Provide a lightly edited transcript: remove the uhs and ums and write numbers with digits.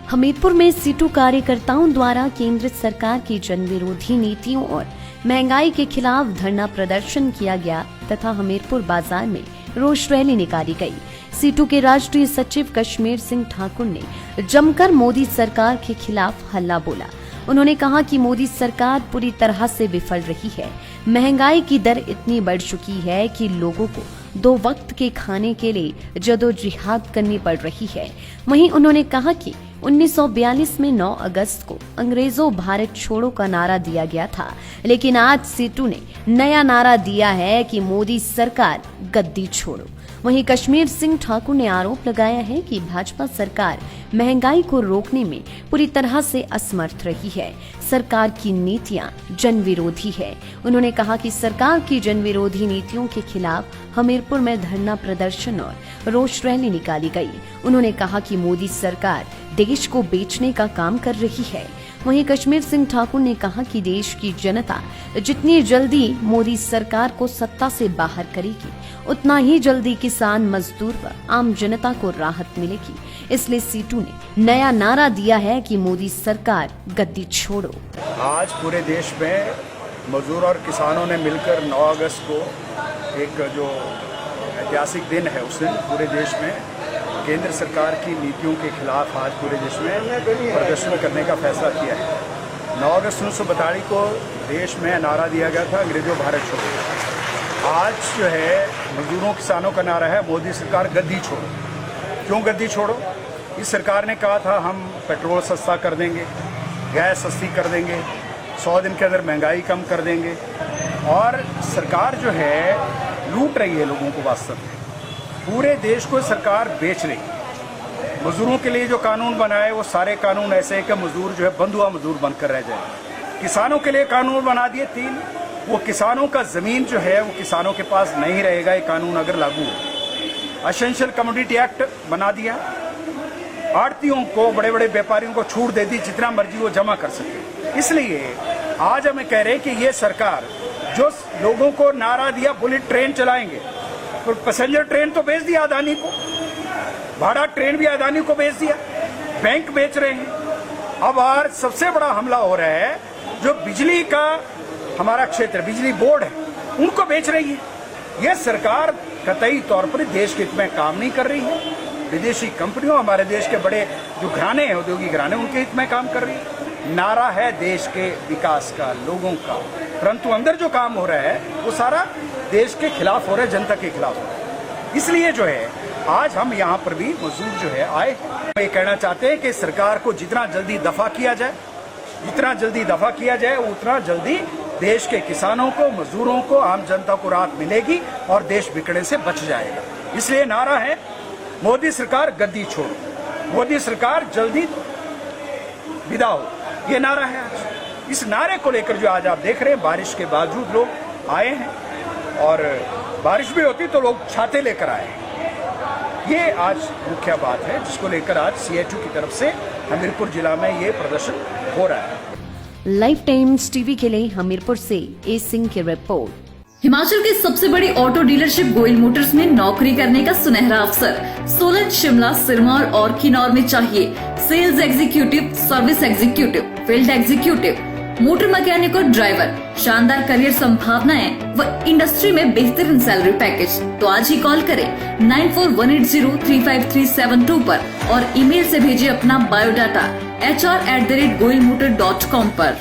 हमीरपुर में सीटू कार्यकर्ताओं द्वारा केंद्र सरकार की जन विरोधी नीतियों और महंगाई के खिलाफ धरना प्रदर्शन किया गया तथा हमीरपुर बाजार में रोष रैली निकाली गई। सीटू के राष्ट्रीय सचिव कश्मीर सिंह ठाकुर ने जमकर मोदी सरकार के खिलाफ हल्ला बोला। उन्होंने कहा कि मोदी सरकार पूरी तरह से विफल रही है। महंगाई की दर इतनी बढ़ चुकी है कि लोगों को 2 वक्त के खाने के लिए जदोजहद करनी पड़ रही है। वहीं उन्होंने कहा कि 1942 में 9 अगस्त को अंग्रेजों भारत छोड़ो का नारा दिया गया था, लेकिन आज सीटू ने नया नारा दिया है कि मोदी सरकार गद्दी छोड़ो। वहीं कश्मीर सिंह ठाकुर ने आरोप लगाया है कि भाजपा सरकार महंगाई को रोकने में पूरी तरह से असमर्थ रही है। सरकार की नीतियां जन विरोधी है। उन्होंने कहा कि सरकार की जन विरोधी नीतियों के खिलाफ हमीरपुर में धरना प्रदर्शन और रोष रैली निकाली गई। उन्होंने कहा कि मोदी सरकार देश को बेचने का काम कर रही है। वहीं कश्मीर सिंह ठाकुर ने कहा कि देश की जनता जितनी जल्दी मोदी सरकार को सत्ता से बाहर करेगी, उतना ही जल्दी किसान, मजदूर व आम जनता को राहत मिलेगी। इसलिए सीटू ने नया नारा दिया है कि मोदी सरकार गद्दी छोड़ो। आज पूरे देश में मजदूर और किसानों ने मिलकर 9 अगस्त को एक जो ऐतिहासिक दिन है, उस दिन पूरे देश में केंद्र सरकार की नीतियों के खिलाफ आज पूरे देश में प्रदर्शन करने का फैसला किया है। 9 अगस्त 1942 को देश में नारा दिया गया था, अंग्रेजों भारत छोड़ो। आज जो है मजदूरों किसानों का नारा है, मोदी सरकार गद्दी छोड़ो। क्यों गद्दी छोड़ो? इस सरकार ने कहा था हम पेट्रोल सस्ता कर देंगे, गैस सस्ती कर देंगे, 100 दिन के अंदर महंगाई कम कर देंगे, और सरकार जो है लूट रही है लोगों को। वास्तव में पूरे देश को सरकार बेच रही है। मजदूरों के लिए जो कानून बनाए वो सारे कानून ऐसे हैं कि मजदूर जो है बंधुआ मजदूर बनकर रह जाए। किसानों के लिए कानून बना दिए 3, वो किसानों का जमीन जो है वो किसानों के पास नहीं रहेगा ये कानून अगर लागू हो। एसेंशियल कमोडिटी एक्ट बना दिया, आड़तियों को, बड़े बड़े व्यापारियों को छूट दे दी, जितना मर्जी वो जमा कर सके। इसलिए आज हमें कह रहे हैं कि ये सरकार जो लोगों को नारा दिया बुलेट ट्रेन चलाएंगे, तो पैसेंजर ट्रेन तो बेच दिया अदानी को, भाड़ा ट्रेन भी अदानी को बेच दिया, बैंक बेच रहे हैं। अब और सबसे बड़ा हमला हो रहा है जो बिजली का हमारा क्षेत्र, बिजली बोर्ड है, उनको बेच रही है। यह सरकार कतई तौर पर देश के हित में काम नहीं कर रही है। विदेशी कंपनियों, हमारे देश के बड़े जो घराने हैं, औद्योगिक घराने, उनके हित में काम कर रही है। नारा है देश के विकास का, लोगों का, परंतु अंदर जो काम हो रहा है वो सारा देश के खिलाफ हो रहा है, जनता के खिलाफ हो रहा है। इसलिए जो है आज हम यहाँ पर भी मजदूर जो है आए, ये कहना चाहते हैं कि सरकार को जितना जल्दी दफा किया जाए, जितना जल्दी दफा किया जाए उतना जल्दी देश के किसानों को, मजदूरों को, आम जनता को राहत मिलेगी और देश बिगड़ने से बच जाएगा। इसलिए नारा है मोदी सरकार गद्दी छोड़ो, मोदी सरकार जल्दी विदा हो, ये नारा है आज। इस नारे को लेकर जो आज आप देख रहे हैं, बारिश के बावजूद लोग आए हैं, और बारिश भी होती तो लोग छाते लेकर आए हैं। ये आज मुख्य बात है जिसको लेकर आज सीएचयू की तरफ से हमीरपुर जिला में ये प्रदर्शन हो रहा है। लाइफ टाइम्स टीवी के लिए हमीरपुर से ए सिंह की रिपोर्ट। हिमाचल की सबसे बड़ी ऑटो डीलरशिप गोयल मोटर्स में नौकरी करने का सुनहरा अवसर। सोलन, शिमला, सिरमौर और किन्नौर में चाहिए sales executive, service executive, field executive, motor mechanic और ड्राइवर। शानदार करियर संभावनाएं व इंडस्ट्री में बेहतरीन सैलरी पैकेज। तो आज ही कॉल करें 9418035372 पर और ईमेल से भेजिए अपना बायोडाटा hr@goilmotor.com पर।